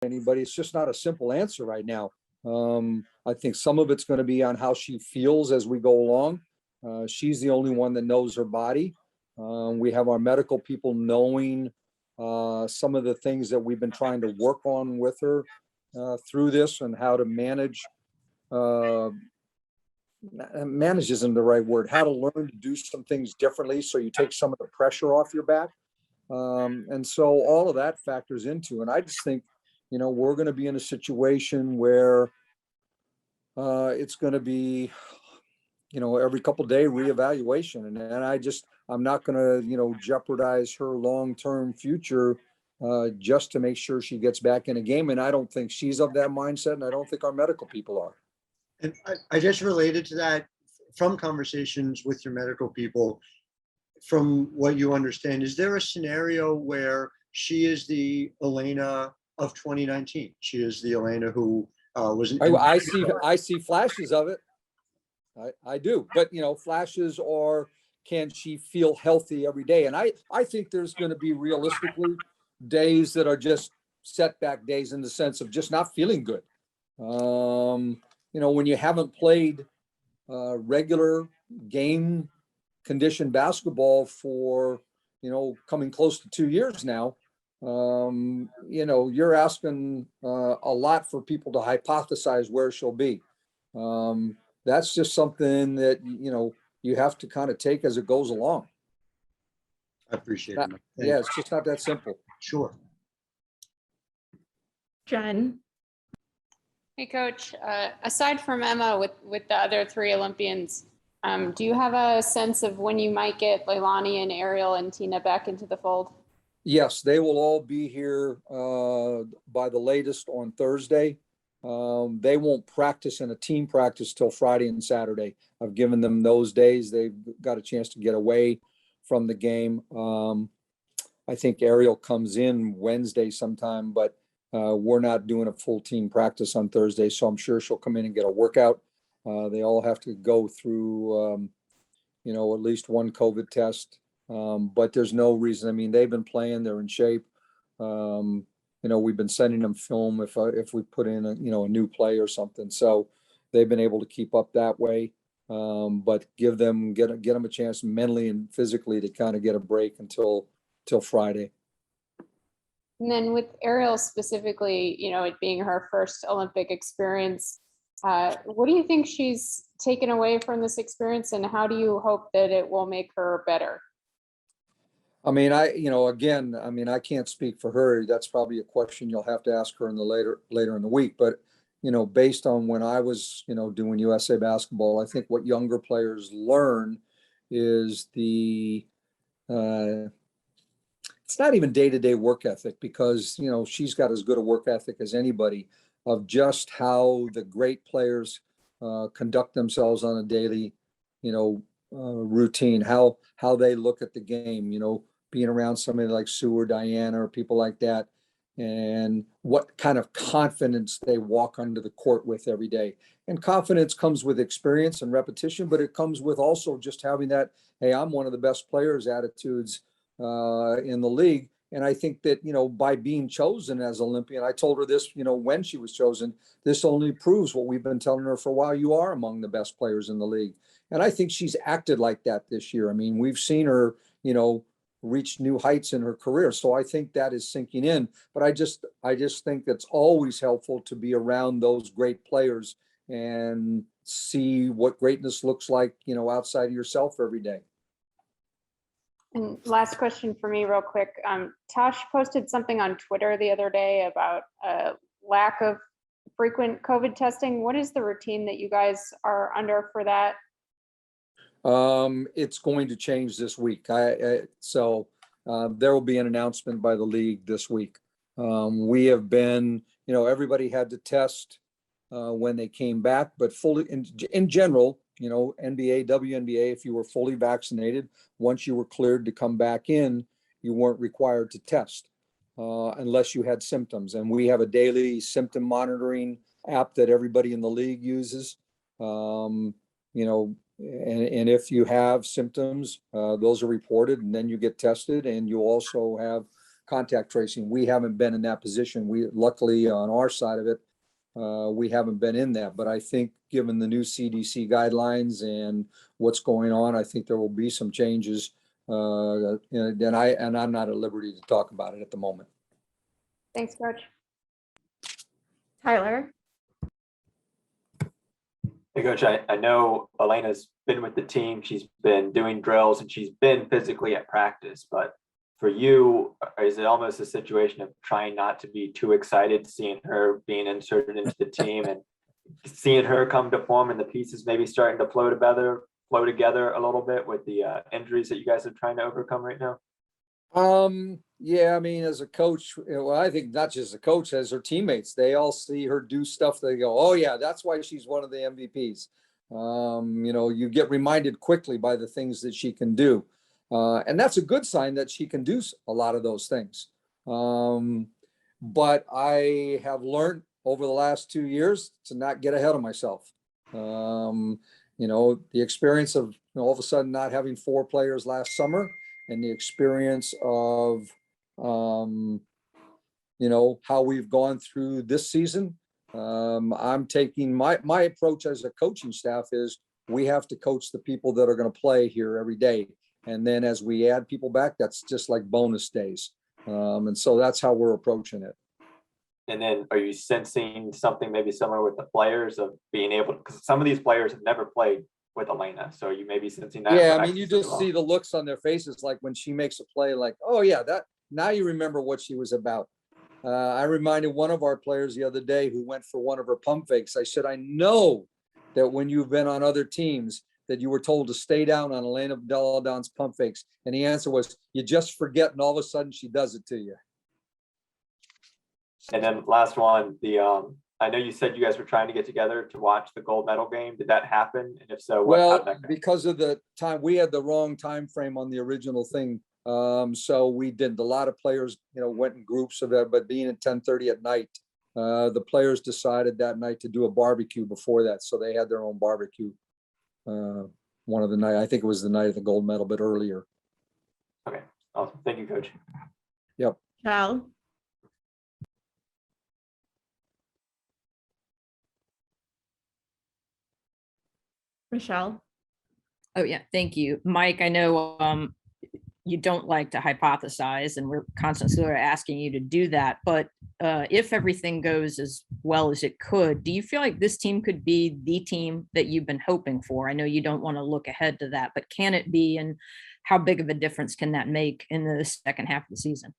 anybody. It's just not a simple answer right now. I think some of it's going to be on how she feels as we go along. She's the only one that knows her body. We have our medical people knowing some of the things that we've been trying to work on with her through this, and how to manage isn't the right word, how to learn to do some things differently so you take some of the pressure off your back. And so all of that factors into, and I just think, we're going to be in a situation where it's going to be, every couple of day reevaluation. And I'm not going to, jeopardize her long-term future just to make sure she gets back in a game. And I don't think she's of that mindset, and I don't think our medical people are. And I just related to that from conversations with your medical people, from what you understand, is there a scenario where she is the Elena of 2019? She is the Elena who was an I see flashes of it. I do, but flashes are, can she feel healthy every day? And I think there's going to be realistically days that are just setback days, in the sense of just not feeling good. When you haven't played regular game condition basketball for, coming close to 2 years now, you're asking a lot for people to hypothesize where she'll be. That's just something that, you have to kind of take as it goes along. I appreciate it. Yeah, it's just not that simple. Sure. Jen. Hey, Coach. Aside from Emma, with the other three Olympians, do you have a sense of when you might get Leilani and Ariel and Tina back into the fold? Yes, they will all be here by the latest on Thursday. They won't practice in a team practice till Friday and Saturday. I've given them those days. They've got a chance to get away from the game. I think Ariel comes in Wednesday sometime, but we're not doing a full team practice on Thursday, so I'm sure she'll come in and get a workout. They all have to go through, at least one COVID test, but there's no reason. I mean, they've been playing, they're in shape. We've been sending them film if we put in a new play or something. So they've been able to keep up that way. But get them a chance mentally and physically to kind of get a break till Friday. And then with Ariel specifically, it being her first Olympic experience, what do you think she's taken away from this experience, and how do you hope that it will make her better? I mean, I can't speak for her. That's probably a question you'll have to ask her in the later in the week. But, based on when I was, doing USA basketball, I think what younger players learn is it's not even day-to-day work ethic, because, she's got as good a work ethic as anybody, of just how the great players conduct themselves on a daily, routine, how they look at the game, being around somebody like Sue or Diana or people like that, and what kind of confidence they walk onto the court with every day. And confidence comes with experience and repetition, but it comes with also just having that, hey, I'm one of the best players attitudes in the league. And I think that, by being chosen as Olympian, I told her this, when she was chosen, this only proves what we've been telling her for a while. You are among the best players in the league. And I think she's acted like that this year. I mean, we've seen her, reach new heights in her career. So I think that is sinking in. But I just think it's always helpful to be around those great players and see what greatness looks like, outside of yourself every day. And last question for me real quick. Tosh posted something on Twitter the other day about a lack of frequent COVID testing. What is the routine that you guys are under for that? It's going to change this week. So there will be an announcement by the league this week. We have been, everybody had to test when they came back, but fully in general, NBA, WNBA, if you were fully vaccinated, once you were cleared to come back in, you weren't required to test unless you had symptoms. And we have a daily symptom monitoring app that everybody in the league uses. And if you have symptoms, those are reported, and then you get tested, and you also have contact tracing. We haven't been in that position. We luckily on our side of it, we haven't been in that. But I think given the new CDC guidelines and what's going on, I think there will be some changes. And I'm not at liberty to talk about it at the moment. Thanks, Coach. Tyler? Hey, Coach, I know Elena's been with the team. She's been doing drills and she's been physically at practice. But for you, is it almost a situation of trying not to be too excited seeing her being inserted into the team and seeing her come to form and the pieces maybe starting to flow together a little bit with the injuries that you guys are trying to overcome right now? Yeah, I mean, as a coach, well, I think not just a coach, as her teammates, they all see her do stuff. They go, oh yeah, that's why she's one of the MVPs. You get reminded quickly by the things that she can do. And that's a good sign that she can do a lot of those things. But I have learned over the last 2 years to not get ahead of myself. The experience of all of a sudden not having 4 players last summer, and the experience of, how we've gone through this season. I'm taking my approach as a coaching staff is we have to coach the people that are going to play here every day. And then as we add people back, that's just like bonus days. And so that's how we're approaching it. And then are you sensing something maybe similar with the players of being able, because some of these players have never played with Elena. So you may be sensing that. Yeah, I mean, you just see the looks on their faces, like when she makes a play, like, oh yeah, that now you remember what she was about. I reminded one of our players the other day who went for one of her pump fakes. I said, I know that when you've been on other teams that you were told to stay down on Elena Deladon's pump fakes. And the answer was, you just forget, and all of a sudden she does it to you. And then last one, I know you said you guys were trying to get together to watch the gold medal game. Did that happen? And if so, well, because of the time, we had the wrong time frame on the original thing. So we didn't. A lot of players, went in groups of that, but being at 10:30 at night, the players decided that night to do a barbecue before that. So they had their own barbecue. One of the night, I think it was the night of the gold medal, but earlier. Okay, awesome. Thank you, Coach. Yep. Cal? Michelle? Oh yeah, thank you, Mike. I know you don't like to hypothesize, and we're constantly asking you to do that. But if everything goes as well as it could, do you feel like this team could be the team that you've been hoping for? I know you don't want to look ahead to that, but can it be? And how big of a difference can that make in the second half of the season?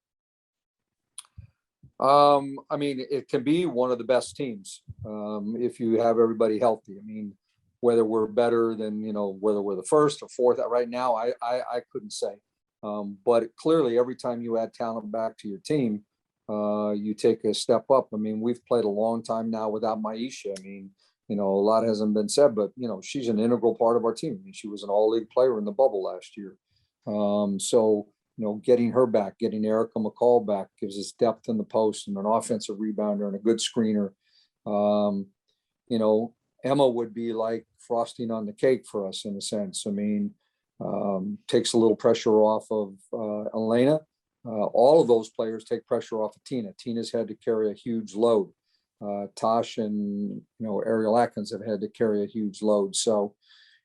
I mean, it can be one of the best teams if you have everybody healthy. I mean, whether we're better than, whether we're the first or fourth right now, I couldn't say. But clearly, every time you add talent back to your team, you take a step up. I mean, we've played a long time now without Maisha. I mean, a lot hasn't been said, but, she's an integral part of our team. I mean, she was an all-league player in the bubble last year. So, getting her back, getting Erica McCall back gives us depth in the post and an offensive rebounder and a good screener. Emma would be like frosting on the cake for us in a sense. I mean, takes a little pressure off of Elena. All of those players take pressure off of Tina. Tina's had to carry a huge load. Tosh and, Ariel Atkins have had to carry a huge load. So,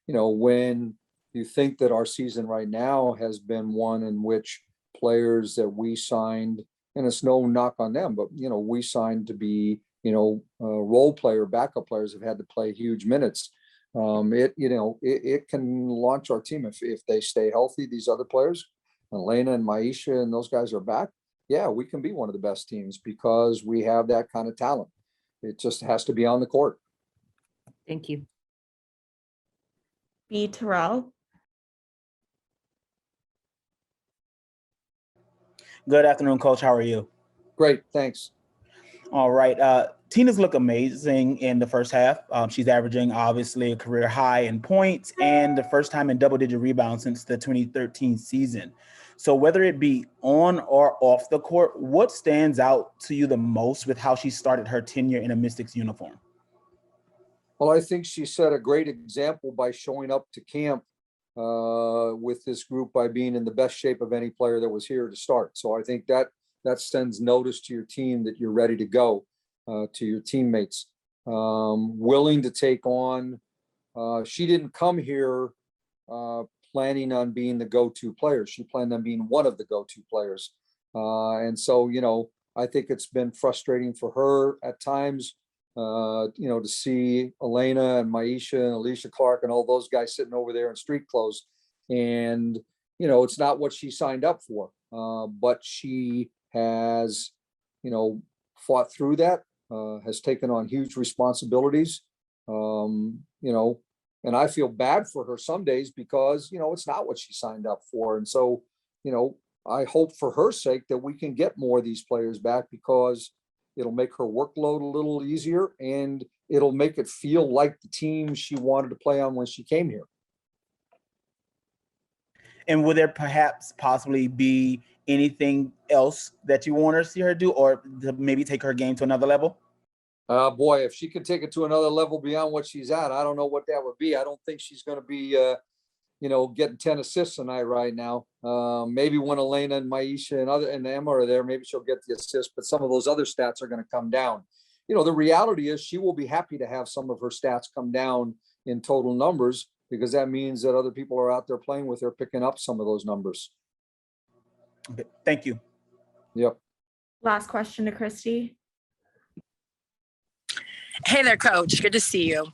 when you think that our season right now has been one in which players that we signed, and it's no knock on them, but, we signed to be, role player, backup players have had to play huge minutes. It can launch our team if they stay healthy. These other players, Elena and Maisha and those guys are back. Yeah, we can be one of the best teams because we have that kind of talent. It just has to be on the court. Thank you. B. Terrell? Good afternoon, Coach. How are you? Great, thanks. All right. Tina's look amazing in the first half. She's averaging, obviously, a career high in points and the first time in double-digit rebounds since the 2013 season. So whether it be on or off the court, what stands out to you the most with how she started her tenure in a Mystics uniform? Well, I think she set a great example by showing up to camp with this group by being in the best shape of any player that was here to start. So I think that that sends notice to your team that you're ready to go, to your teammates. Willing to take on, she didn't come here planning on being the go-to player. She planned on being one of the go-to players. And so, I think it's been frustrating for her at times, to see Elena and Maisha and Alicia Clark and all those guys sitting over there in street clothes. And, it's not what she signed up for. But she has, fought through that, has taken on huge responsibilities, and I feel bad for her some days because, it's not what she signed up for. And so, I hope for her sake that we can get more of these players back because it'll make her workload a little easier and it'll make it feel like the team she wanted to play on when she came here. And will there perhaps possibly be anything else that you want to see her do, or to maybe take her game to another level? Boy, if she could take it to another level beyond what she's at, I don't know what that would be. I don't think she's going to be, getting 10 assists a night right now. Maybe when Elena and Maisha and Emma are there, maybe she'll get the assist, but some of those other stats are going to come down. The reality is she will be happy to have some of her stats come down in total numbers because that means that other people are out there playing with her, picking up some of those numbers. Okay, thank you. Yep. Last question to Christy. Hey there, Coach. Good to see you.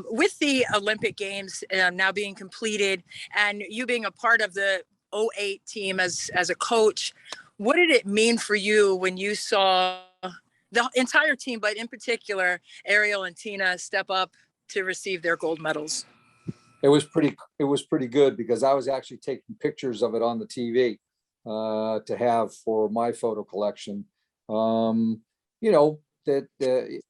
With the Olympic Games now being completed and you being a part of the 08 team as a coach, what did it mean for you when you saw the entire team, but in particular, Ariel and Tina step up to receive their gold medals? It was pretty good because I was actually taking pictures of it on the TV to have for my photo collection.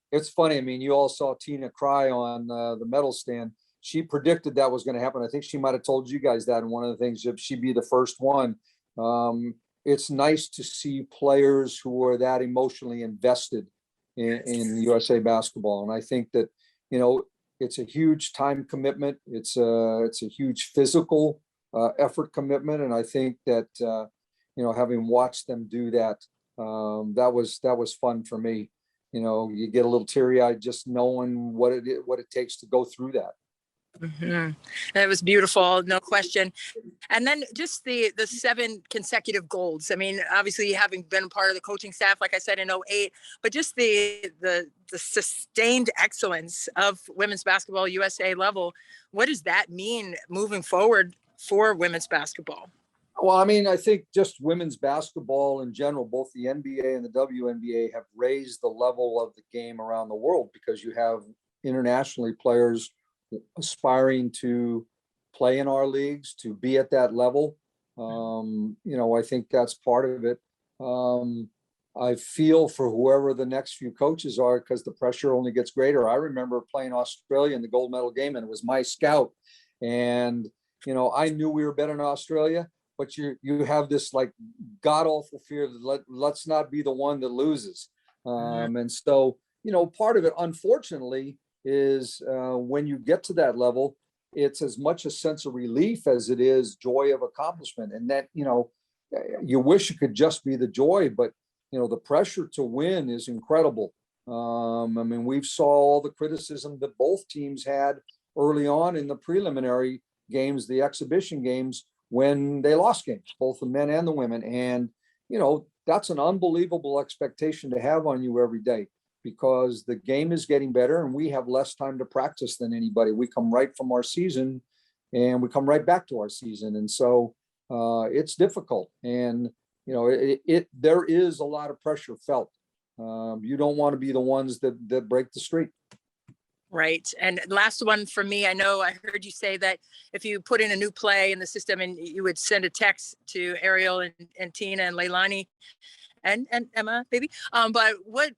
It's funny. I mean, you all saw Tina cry on the medal stand. She predicted that was going to happen. I think she might have told you guys that in one of the things, if she'd be the first one. It's nice to see players who are that emotionally invested in USA basketball. And I think that, it's a huge time commitment. It's a huge physical effort commitment. And I think that, having watched them do that, that was fun for me. You get a little teary-eyed just knowing what it takes to go through that. Mm-hmm. It was beautiful, no question. And then just the 7 consecutive golds. I mean, obviously having been part of the coaching staff, like I said, in 08, but just the sustained excellence of women's basketball USA level. What does that mean moving forward for women's basketball? Well, I mean, I think just women's basketball in general, both the NBA and the WNBA have raised the level of the game around the world because you have internationally players aspiring to play in our leagues, to be at that level. I think that's part of it. I feel for whoever the next few coaches are because the pressure only gets greater. I remember playing Australia in the gold medal game and it was my scout. And, I knew we were better in Australia, but you have this like god awful fear that let's not be the one that loses. And so, part of it, unfortunately, is when you get to that level, it's as much a sense of relief as it is joy of accomplishment. And that, you wish it could just be the joy, but, the pressure to win is incredible. We've saw all the criticism that both teams had early on in the preliminary games, the exhibition games, when they lost games, both the men and the women. And, that's an unbelievable expectation to have on you every day because the game is getting better and we have less time to practice than anybody. We come right from our season and we come right back to our season. And so it's difficult. And, there is a lot of pressure felt. You don't want to be the ones that break the streak. Right. And last one for me, I know I heard you say that if you put in a new play in the system and you would send a text to Ariel and Tina and Leilani and Emma, maybe. But what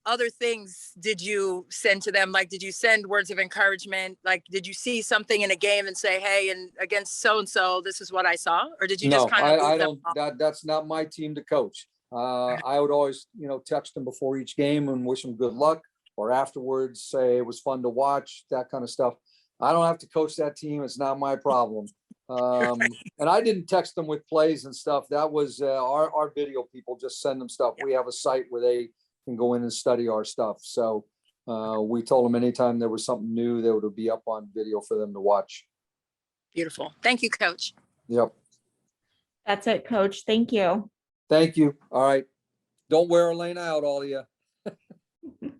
other things did you send to them? Like, did you send words of encouragement? Like, did you see something in a game and say, hey, and against so-and-so, this is what I saw? Or did you just kind of I don't, that's not my team to coach. I would always, text them before each game and wish them good luck. Or afterwards say it was fun to watch, that kind of stuff. I don't have to coach that team. It's not my problem. And I didn't text them with plays and stuff. That was our video people just send them stuff. We have a site where they can go in and study our stuff. So we told them anytime there was something new, that would be up on video for them to watch. Beautiful. Thank you, Coach. Yep. That's it, Coach. Thank you. Thank you. All right. Don't wear Elena out, all of you.